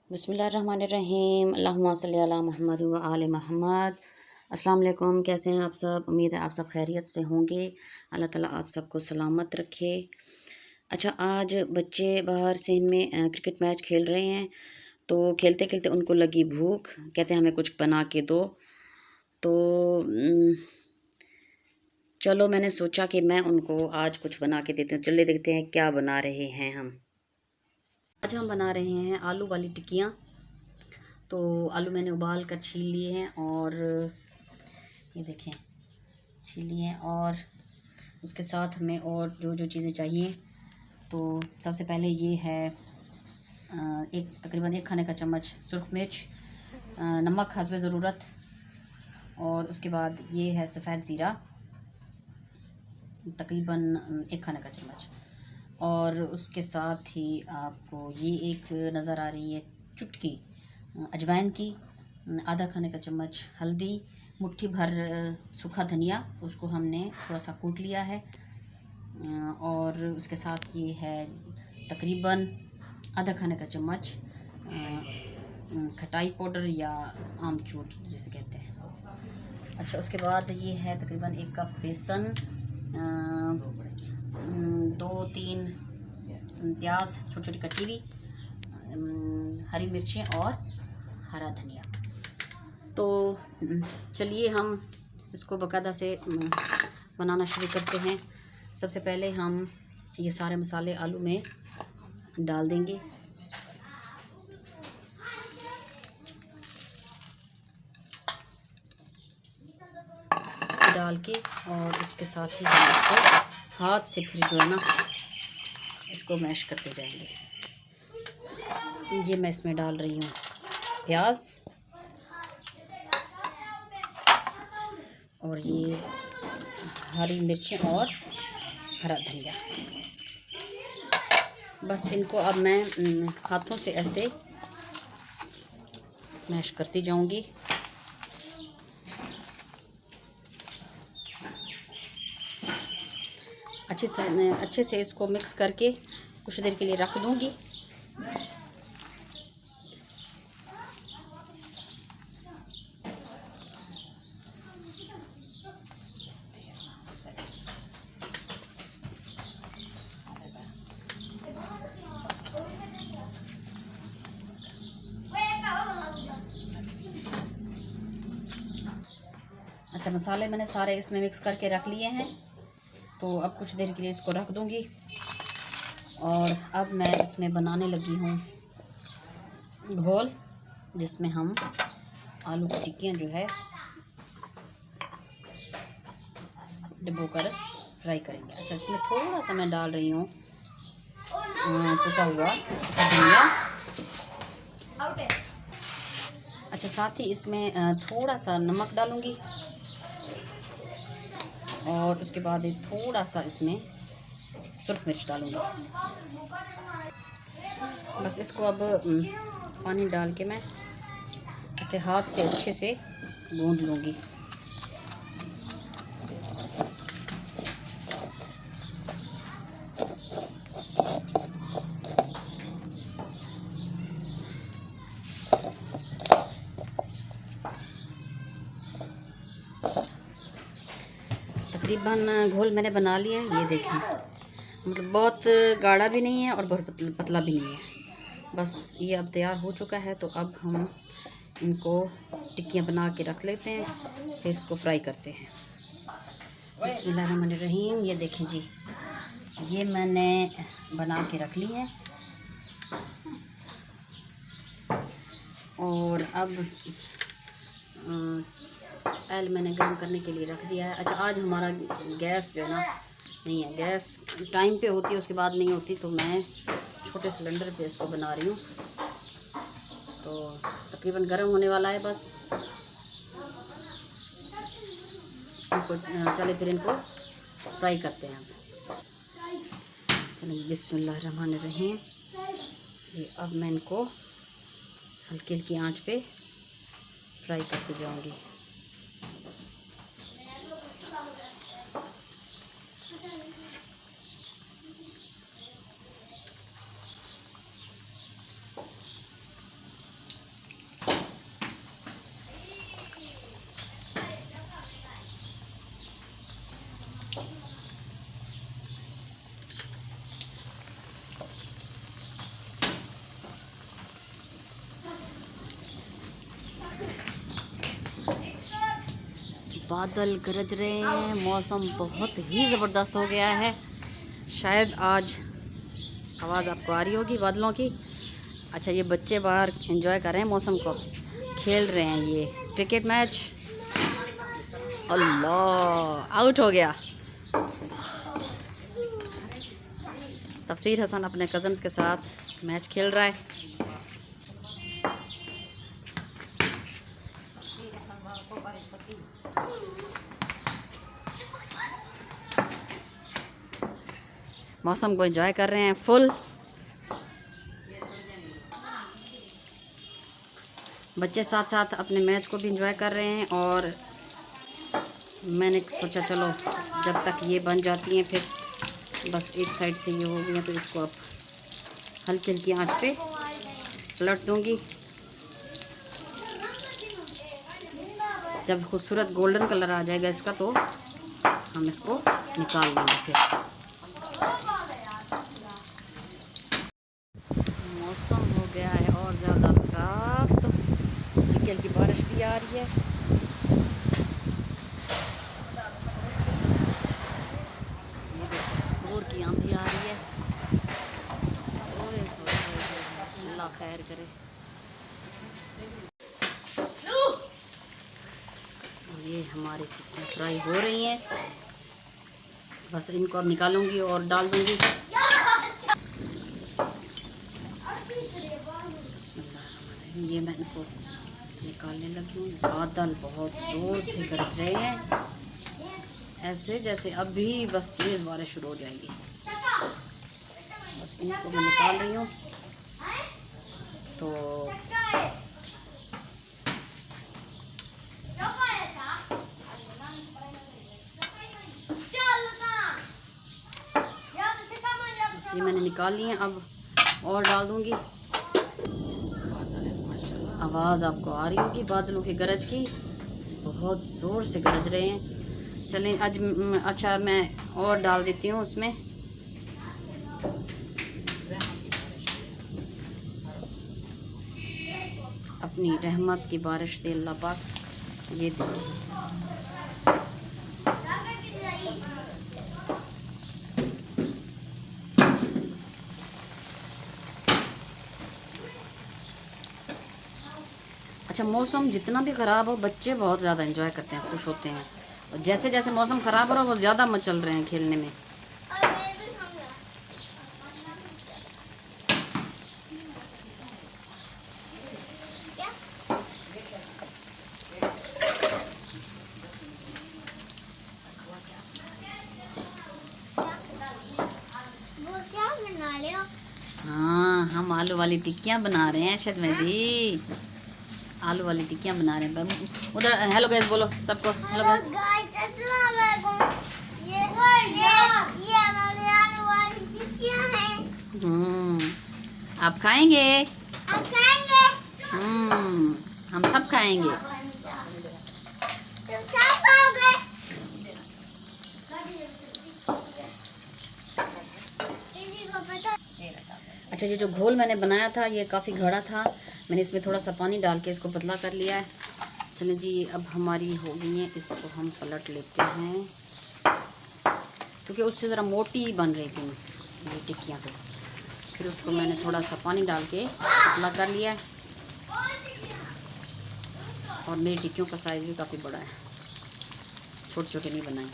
बिस्मिल्लाहिर्रहमानिर्रहीम अल्लाहुम्मा सल्ली अला मुहम्मद व आले मोहम्मद। अस्सलाम वालेकुम। कैसे हैं आप सब? उम्मीद है आप सब खैरियत से होंगे। अल्लाह ताला आप सबको सलामत रखे। अच्छा, आज बच्चे बाहर सीन में क्रिकेट मैच खेल रहे हैं, तो खेलते खेलते उनको लगी भूख, कहते हैं हमें कुछ बना के दो। तो चलो मैंने सोचा कि मैं उनको आज कुछ बना के देती हूँ। चलिए देखते हैं क्या बना रहे हैं हम। आज हम बना रहे हैं आलू वाली टिक्कियाँ। तो आलू मैंने उबाल कर छील लिए हैं और ये देखें छील लिए हैं, और उसके साथ हमें और जो जो चीज़ें चाहिए, तो सबसे पहले ये है तकरीबन 1 खाने का चम्मच सुरख मिर्च, नमक हस्बे ज़रूरत, और उसके बाद ये है सफ़ेद ज़ीरा तकरीबन 1 खाने का चम्मच, और उसके साथ ही आपको ये एक नज़र आ रही है चुटकी अजवाइन की, आधा खाने का चम्मच हल्दी, मुट्ठी भर सूखा धनिया, उसको हमने थोड़ा सा कूट लिया है, और उसके साथ ये है तकरीबन आधा खाने का चम्मच खटाई पाउडर या आमचूर जिसे कहते हैं। अच्छा, उसके बाद ये है तकरीबन 1 कप बेसन, 2-3 प्याज छोटी छोटी कटी हुई, हरी मिर्चें और हरा धनिया। तो चलिए हम इसको बाकायदा से बनाना शुरू करते हैं। सबसे पहले हम ये सारे मसाले आलू में डाल देंगे। इसमें डाल के और उसके साथ ही हम इसको हाथ से फिर जो है ना इसको मैश करते जाएंगे। ये मैं इसमें डाल रही हूँ प्याज, और ये हरी मिर्चें और हरा धनिया। बस इनको अब मैं हाथों से ऐसे मैश करती जाऊंगी। अच्छे से इसको मिक्स करके कुछ देर के लिए रख दूंगी। अच्छा, मसाले मैंने सारे इसमें मिक्स करके रख लिए हैं, तो अब कुछ देर के लिए इसको रख दूंगी। और अब मैं इसमें बनाने लगी हूँ घोल, जिसमें हम आलू की टिक्कियाँ जो है डुबो कर फ्राई करेंगे। अच्छा, इसमें थोड़ा सा मैं डाल रही हूँ कुटा हुआ धनिया। अच्छा, साथ ही इसमें थोड़ा सा नमक डालूंगी, और उसके बाद थोड़ा सा इसमें सुरख मिर्च डालूंगी। बस इसको अब पानी डाल के मैं इसे हाथ से अच्छे से गूंद लूँगी। तकरीबन घोल मैंने बना लिया है, ये देखें, मतलब बहुत गाढ़ा भी नहीं है और बहुत पतला भी नहीं है। बस ये अब तैयार हो चुका है। तो अब हम इनको टिक्कियाँ बना के रख लेते हैं, फिर इसको फ्राई करते हैं। बिस्मिल्लाहिर्रहमानिर्रहीम। ये देखें जी, ये मैंने बना के रख ली है, और अब ऑयल मैंने गर्म करने के लिए रख दिया है। अच्छा, आज हमारा गैस जो है ना नहीं है, गैस टाइम पे होती है उसके बाद नहीं होती, तो मैं छोटे सिलेंडर पे इसको बना रही हूँ। तो तकरीबन गर्म होने वाला है, बस इनको चले फिर इनको फ्राई करते हैं। चलिए बिस्मिल्लाहिर्रहमानिर्रहीम। ये अब मैं इनको हल्की हल्की आंच पे फ्राई करते जाऊंगी। बादल गरज रहे हैं, मौसम बहुत ही ज़बरदस्त हो गया है। शायद आज आवाज़ आपको आ रही होगी बादलों की। अच्छा, ये बच्चे बाहर एंजॉय कर रहे हैं मौसम को, खेल रहे हैं ये क्रिकेट मैच। अल्लाह, आउट हो गया। तफसीर हसन अपने कज़न्स के साथ मैच खेल रहा है। मौसम को एंजॉय कर रहे हैं फुल। बच्चे साथ साथ अपने मैच को भी एंजॉय कर रहे हैं। और मैंने सोचा चलो जब तक ये बन जाती हैं, फिर बस एक साइड से ये हो गई है तो इसको अब हल्की हल्की आंच पे पलट दूंगी। जब खूबसूरत गोल्डन कलर आ जाएगा इसका तो हम इसको निकाल लेंगे। फिर मौसम हो गया है और ज़्यादा ख़राब, तो हल्की हल्की बारिश भी आ रही है। ये देखो जोर की आंधी आ रही है। ओए अल्लाह खैर करे। ये हमारी टिक्कियाँ फ्राई हो रही हैं, बस इनको अब निकालूंगी और डाल दूंगी। ये मैं इनको निकालने लगी हूँ। बादल बहुत ज़ोर से गरज रहे हैं, ऐसे जैसे अभी बस तेज़ बारिश शुरू हो जाएगी। बस इनको मैं निकाल रही हूँ। तो बस ये मैंने निकाल ली है, अब और डाल दूँगी। आवाज़ आपको आ रही होगी बादलों की गरज की, बहुत ज़ोर से गरज रहे हैं। चलें आज अच्छा मैं और डाल देती हूँ उसमें। अपनी रहमत की बारिश दे अल्लाह पाक। ये देखिए अच्छा, मौसम जितना भी ख़राब हो बच्चे बहुत ज़्यादा एंजॉय करते हैं, खुश होते हैं। और जैसे जैसे मौसम ख़राब हो रहा है वो ज़्यादा मचल रहे हैं खेलने में। हाँ, हम आलू वाली टिक्कियाँ बना रहे हैं अर्शद मेहदी। आलू वाली टिक्कियाँ बना रहे हैं। उधर हेलो गाइस बोलो सबको, हेलो गाइस। आप खाएंगे? हम सब खाएंगे। अच्छा, ये जो घोल मैंने बनाया था ये काफ़ी गाढ़ा था, मैंने इसमें थोड़ा सा पानी डाल के इसको पतला कर लिया है। चलें जी, अब हमारी हो गई है, इसको हम पलट लेते हैं क्योंकि उससे ज़रा मोटी बन रही थी ये टिक्कियाँ। तो फिर उसको मैंने थोड़ा सा पानी डाल के पतला कर लिया है। और मेरी टिक्कियों का साइज़ भी काफ़ी बड़ा है, छोटे छोटे नहीं बनाए।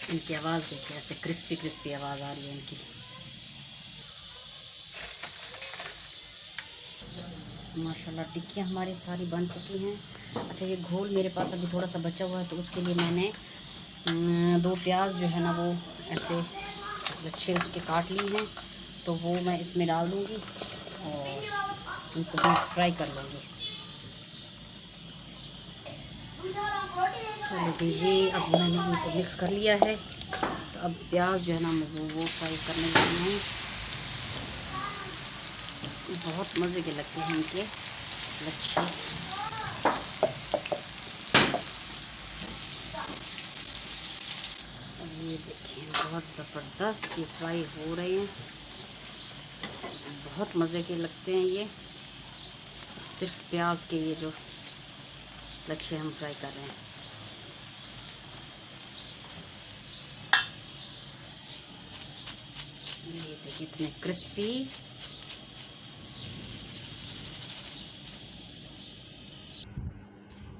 इनकी आवाज़ देखिए, ऐसे क्रिस्पी क्रिस्पी आवाज़ आ रही है इनकी। माशाल्लाह टिक्कियाँ हमारी सारी बन चुकी हैं। अच्छा, ये घोल मेरे पास अभी थोड़ा सा बचा हुआ है, तो उसके लिए मैंने 2 प्याज जो है ना वो ऐसे अच्छे उसके काट ली हैं, तो वो मैं इसमें डाल दूँगी और इनको भी फ्राई कर लूँगी। चलो जी, ये अब मैंने इनको मिक्स कर लिया है, तो अब प्याज जो है ना वो फ्राई करने लगी हैं। बहुत मज़े के लगते हैं इनके लच्छे। ये देखिए बहुत ज़बरदस्त ये फ्राई हो रहे हैं। बहुत मज़े के लगते हैं ये। सिर्फ प्याज के ये जो लच्छे हम फ्राई कर रहे हैं। ये देखिए इतने क्रिस्पी।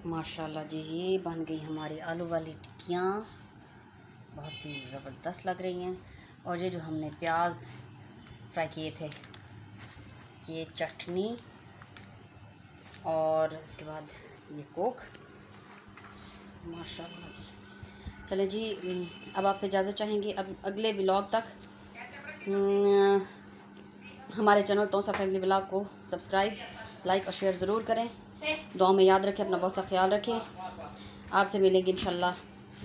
माशाल्लाह जी, ये बन गई हमारी आलू वाली टिक्कियाँ। बहुत ही ज़बरदस्त लग रही हैं। और ये जो हमने प्याज फ्राई किए थे, ये चटनी और इसके बाद ये कोक। माशाल्लाह जी। चले जी, अब आपसे इजाज़त चाहेंगे। अब अगले व्लॉग तक हमारे चैनल तोसा फैमिली व्लॉग को सब्सक्राइब, लाइक और शेयर ज़रूर करें। दुआ में याद रखें, अपना बहुत सा ख्याल रखें। आपसे मिलेंगे इंशाल्लाह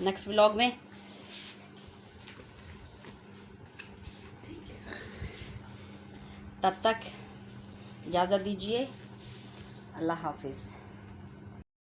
नेक्स्ट व्लॉग में। तब तक इजाज़त दीजिए। अल्लाह हाफिज़।